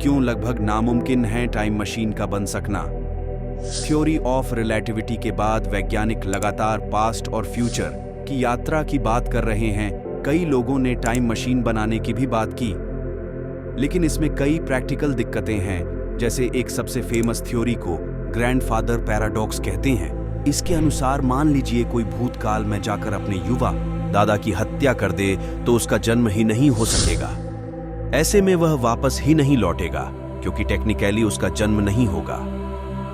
क्यों लगभग नामुमकिन है टाइम मशीन का बन सकना। थ्योरी ऑफ रिलेटिविटी के बाद वैज्ञानिक लगातार पास्ट और फ्यूचर की यात्रा की बात कर रहे हैं। कई लोगों ने टाइम मशीन बनाने की भी बात की, लेकिन इसमें कई प्रैक्टिकल दिक्कतें हैं। जैसे एक सबसे फेमस थ्योरी को ग्रैंडफादर पैराडॉक्स कहते हैं। इसके अनुसार मान लीजिए कोई भूतकाल में जाकर अपने युवा दादा की हत्या कर दे तो उसका जन्म ही नहीं हो सकेगा। ऐसे में वह वापस ही नहीं लौटेगा क्योंकि टेक्निकली उसका जन्म नहीं होगा।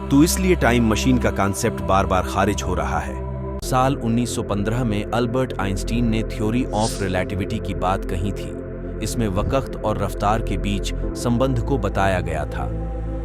तो इसलिए टाइम मशीन का कॉन्सेप्ट बार बार खारिज हो रहा है। साल 1915 में अल्बर्ट आइंस्टीन ने थ्योरी ऑफ रिलेटिविटी की बात कही थी। इसमें वक्त और रफ्तार के बीच संबंध को बताया गया था।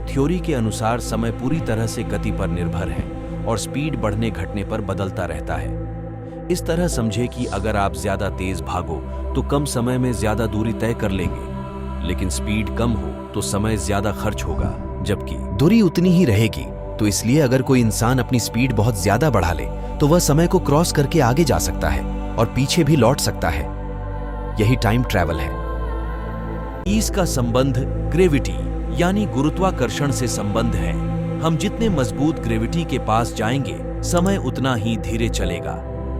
थ्योरी के अनुसार समय पूरी तरह से गति पर निर्भर है और स्पीड बढ़ने घटने पर बदलता रहता है। इस तरह समझे कि अगर आप ज्यादा तेज भागो तो कम समय में ज्यादा दूरी तय कर लेंगे, लेकिन स्पीड कम हो तो समय ज्यादा खर्च होगा जबकि दूरी उतनी ही रहेगी। तो इसलिए अगर कोई इंसान अपनी स्पीड बहुत ज्यादा बढ़ा ले तो वह समय को क्रॉस करके आगे जा सकता है और पीछे भी लौट सकता है। यही टाइम ट्रैवल है। इसका संबंध ग्रेविटी यानी गुरुत्वाकर्षण से संबंध है। हम जितने मजबूत ग्रेविटी के पास जाएंगे समय उतना ही धीरे चलेगा।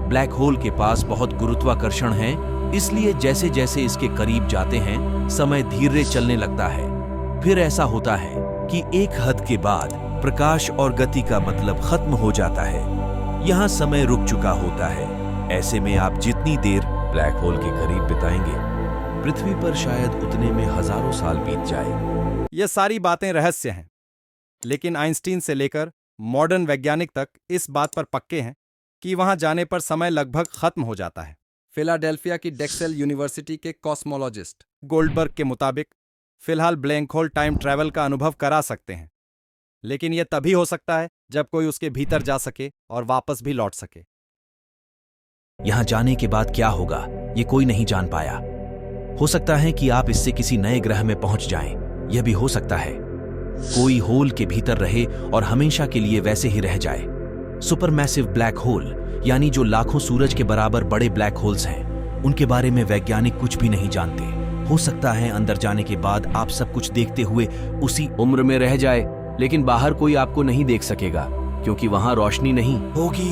ब्लैक होल के पास बहुत गुरुत्वाकर्षण है, इसलिए जैसे जैसे इसके करीब जाते हैं समय धीरे चलने लगता है। फिर ऐसा होता है कि एक हद के बाद प्रकाश और गति का मतलब खत्म हो जाता है। यहाँ समय रुक चुका होता है। ऐसे में आप जितनी देर ब्लैक होल के करीब बिताएंगे पृथ्वी पर शायद उतने में हजारों साल बीत जाए। ये सारी बातें रहस्य हैं, लेकिन आइंस्टीन से लेकर मॉडर्न वैज्ञानिक तक इस बात पर पक्के हैं कि वहां जाने पर समय लगभग खत्म हो जाता है। फिलाडेल्फिया की डेक्सेल यूनिवर्सिटी के कॉस्मोलॉजिस्ट गोल्डबर्ग के मुताबिक फिलहाल ब्लैक होल टाइम ट्रैवल का अनुभव करा सकते हैं, लेकिन यह तभी हो सकता है जब कोई उसके भीतर जा सके और वापस भी लौट सके। यहां जाने के बाद क्या होगा ये कोई नहीं जान पाया। हो सकता है कि आप इससे किसी नए ग्रह में पहुंच जाएं। यह भी हो सकता है कोई होल के भीतर रहे और हमेशा के लिए वैसे ही रह जाए। सुपरमैसिव ब्लैक होल यानी जो लाखों सूरज के बराबर बड़े ब्लैक होल्स हैं, उनके बारे में वैज्ञानिक कुछ भी नहीं जानते। हो सकता है अंदर जाने के बाद आप सब कुछ देखते हुए उसी उम्र में रह जाए, लेकिन बाहर कोई आपको नहीं देख सकेगा क्योंकि वहां रोशनी नहीं होगी